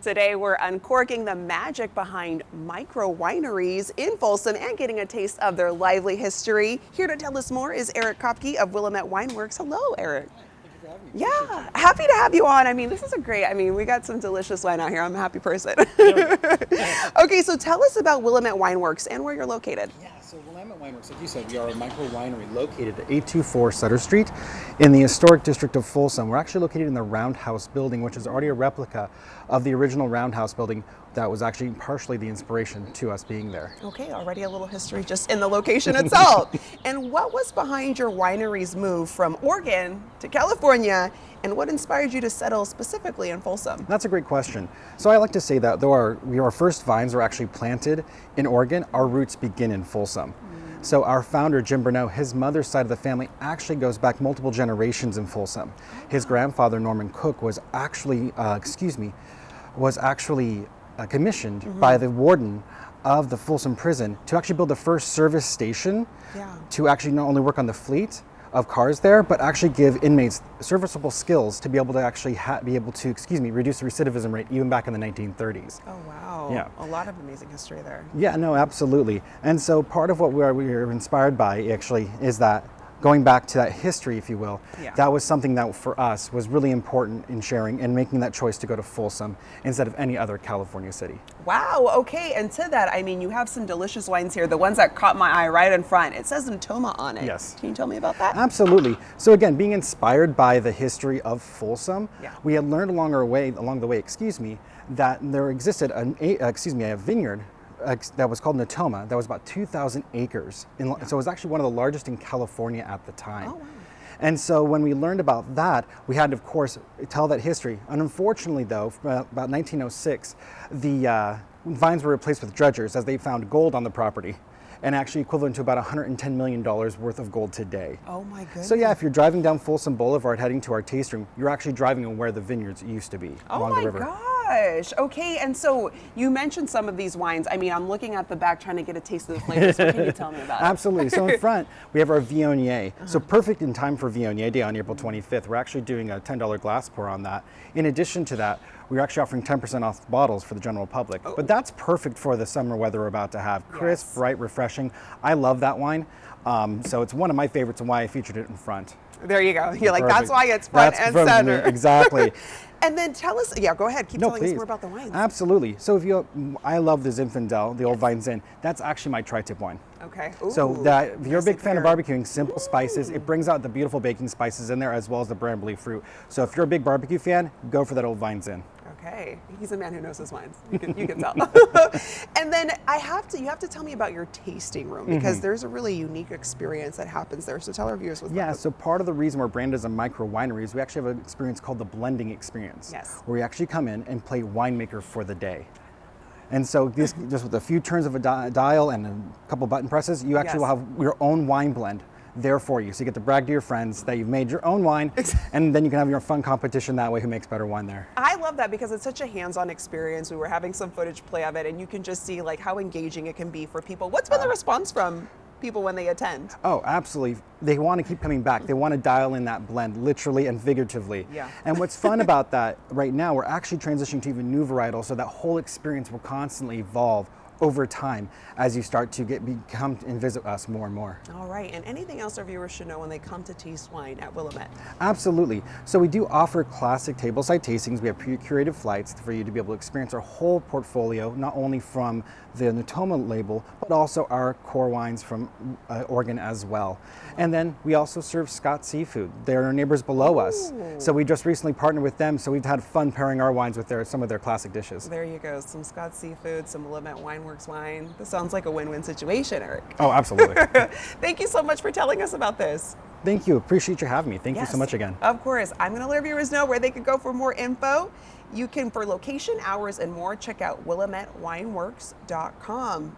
Today we're uncorking the magic behind micro wineries in Folsom and getting a taste of their lively history. Here to tell us more is Eric Kopke of Willamette Wineworks. Hello, Eric. Thank you for having me. Yeah, happy to have you on. I mean, this is a great, we got some delicious wine out here. I'm a happy person. Okay, so tell us about Willamette Wineworks and where you're located. Yeah, so Willamette Wineworks, like you said, we are a micro winery located at 824 Sutter Street in the historic district of Folsom. We're actually located in the Roundhouse building, which is already a replica of the original Roundhouse building that was actually partially the inspiration to us being there. Okay, already a little history just in the location itself. And what was behind your winery's move from Oregon to California, and what inspired you to settle specifically in Folsom? That's a great question. So I like to say that though our first vines were actually planted in Oregon, our roots begin in Folsom. So our founder, Jim Burnett, his mother's side of the family actually goes back multiple generations in Folsom. His grandfather, Norman Cook, was actually, commissioned by the warden of the Folsom prison to actually build the first service station to actually not only work on the fleet of cars there, but actually give inmates serviceable skills to be able to actually reduce the recidivism rate even back in the 1930s. Oh wow! Yeah, a lot of amazing history there. Yeah, no, absolutely. And so part of what we were inspired by actually is that going back to that history, if you will, that was something that for us was really important in sharing and making that choice to go to Folsom instead of any other California city. Wow, okay, and to that, I mean, you have some delicious wines here. The ones that caught my eye right in front, it says Ntoma on it. Yes. Can you tell me about that? Absolutely. So again, being inspired by the history of Folsom, we had learned along the way, that there existed a vineyard that was called Ntoma, that was about 2,000 acres. So it was actually one of the largest in California at the time. Oh, wow. And so when we learned about that, we had to, of course, tell that history. And unfortunately, though, about 1906, the vines were replaced with dredgers as they found gold on the property, and actually equivalent to about $110 million worth of gold today. Oh my goodness. So yeah, if you're driving down Folsom Boulevard heading to our tasting room, you're actually driving on where the vineyards used to be along the river. Oh my gosh. Okay, and so you mentioned some of these wines. I mean, I'm looking at the back trying to get a taste of the flavors. What can you tell me about it? Absolutely. So in front, we have our Viognier. So perfect in time for Viognier Day on April 25th. We're actually doing a $10 glass pour on that. In addition to that, we're actually offering 10% off bottles for the general public. Oh. But that's perfect for the summer weather we're about to have. Crisp, bright, refreshing. I love that wine. So it's one of my favorites and why I featured it in front. There you go. You're like, that's why it's front and center. Exactly. And then tell us, go ahead, keep telling us more about the wines. Absolutely. So I love the Zinfandel, the Old Vine Zin. That's actually my tri-tip wine. Okay. Ooh, so if you're a big fan of barbecuing, simple spices, it brings out the beautiful baking spices in there as well as the brambly fruit. So if you're a big barbecue fan, go for that Old Vine Zin. Okay, he's a man who knows his wines. You can tell. And then you have to tell me about your tasting room, because there's a really unique experience that happens there. So tell our viewers what's so part of the reason we're branded as a micro winery is we actually have an experience called the blending experience. Yes. Where we actually come in and play winemaker for the day. And so this, just with a few turns of a dial and a couple button presses, you actually will have your own wine blend there for you. So you get to brag to your friends that you've made your own wine, and then you can have your fun competition that way, who makes better wine there. I love that because it's such a hands-on experience. We were having some footage play of it, and you can just see like how engaging it can be for people. What's been the response from people when they attend? Oh, absolutely. They want to keep coming back. They want to dial in that blend, literally and figuratively. Yeah. And what's fun about that right now, we're actually transitioning to even new varietals, so that whole experience will constantly evolve over time as you start to come and visit us more and more. All right, and anything else our viewers should know when they come to taste wine at Willamette? Absolutely. So we do offer classic tableside tastings. We have pre-curated flights for you to be able to experience our whole portfolio, not only from the Ntoma label, but also our core wines from Oregon as well. And then we also serve Scott Seafood. They're our neighbors below us. So we just recently partnered with them, so we've had fun pairing our wines with some of their classic dishes. There you go, some Scott Seafood, some Willamette Wineworks wine. This sounds like a win-win situation, Eric. Oh, absolutely. Thank you so much for telling us about this. Thank you. Appreciate you having me. Thank you so much again. Of course. I'm going to let our viewers know where they could go for more info. You can, for location, hours, and more, check out WillametteWineworks.com.